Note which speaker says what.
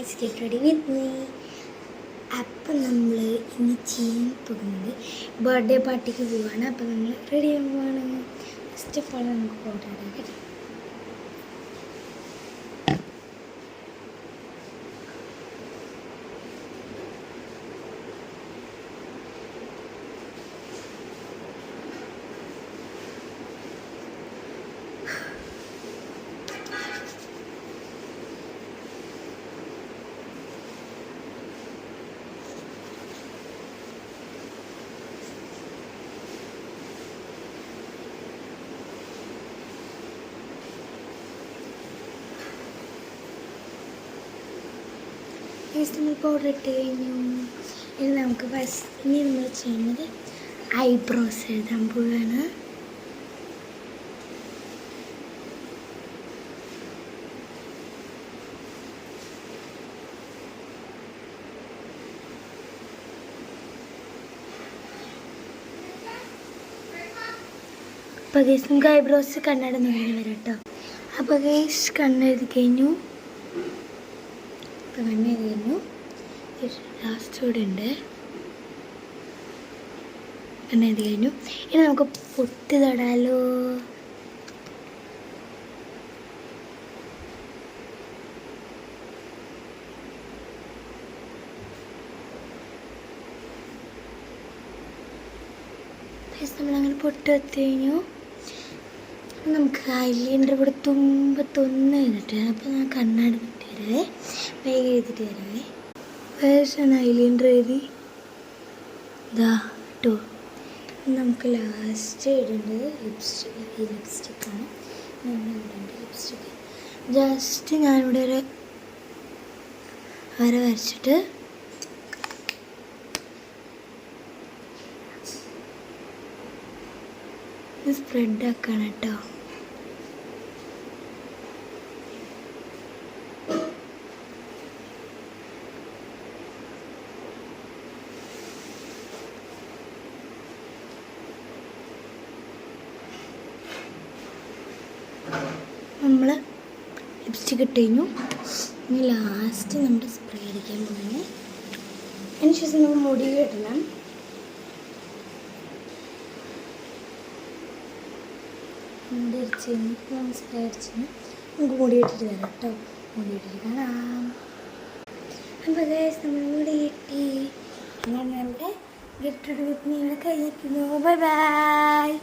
Speaker 1: Guys get ready with me. അപ്പം നമ്മൾ ഇന്ന് ചെയ്യാൻ പോകുന്നത് ബർത്ത്ഡേ പാർട്ടിക്ക് പോവാണ്. അപ്പം നമ്മൾ റെഡി ചെയ്യാൻ പോവാണ്. ഫസ്റ്റ് ഓഫ് ഓൾ നമുക്ക് ഫോട്ടോ എടുക്കാം. നമ്മൾ പൗഡർ ഇട്ട് കഴിഞ്ഞു. ഇനി നമുക്ക് ഇനി നമ്മൾ ചെയ്യുന്നത് ഐബ്രോസ് എഴുതാൻ പോവുകയാണ്. അപ്പോൾ ഗൈസ് നമുക്ക് ഐബ്രോസ് കണ്ണട നോക്കി വരാം കേട്ടോ. അപ്പോൾ ഗൈസ് കണ്ണെഴുതി കഴിഞ്ഞു. അപ്പോൾ കണ്ണെഴുതി കഴിഞ്ഞു. ലാസ്റ്റ് കൂടെ ഉണ്ട്. കണ്ണെഴുതി കഴിഞ്ഞു. ഇനി നമുക്ക് പൊട്ട് തൊടാലോ. നമ്മളങ്ങനെ പൊട്ട് എത്തി കഴിഞ്ഞു. നമുക്ക് ഐലൈനർ ഇവിടെ തുമ്പത്തൊന്ന് എഴുതിട്ട്. അപ്പോൾ ഞാൻ കണ്ണാടി വിട്ട് തരാവേ, വേഗം എഴുതിയിട്ട് തരാവേ. വേഷം ഐലൈനർ എഴുതി ഇതാ കേട്ടോ. നമുക്ക് ലാസ്റ്റ് ഇടേണ്ടത് ലിപ്സ്റ്റിക്കാണ്. നമ്മൾ ഇടേണ്ടത് ലിപ്സ്റ്റിക്ക്. ജസ്റ്റ് ഞാനിവിടെ ഒരു വര വരച്ചിട്ട് സ്പ്രെഡ് ആക്കണം കേട്ടോ. നമ്മൾ ലിപ്സ്റ്റിക്ക് ഇട്ട് കഴിഞ്ഞു. ഇനി ലാസ്റ്റ് നമ്മുടെ സ്പ്രേ അടിക്കാൻ പോകുന്നത്. അതിന് ശേഷം നമ്മൾ മുടി കെട്ടണം. മുടി അടിച്ച് കഴിഞ്ഞ് നമ്മൾ സ്പ്രേ അടിച്ച് നമുക്ക് മുടി ഇട്ടിട്ട് വരാം കേട്ടോ. മുടി ഇട്ടിട്ട് കാണാം. അപ്പോൾ ഗൈസ് നമ്മൾ മുടി കെട്ടി. അങ്ങനെ നമ്മുടെ ഗെറ്റ് റെഡി വിത്ത് മീ ഇവിടെ കഴിഞ്ഞിരിക്കുന്നു. Bye bye.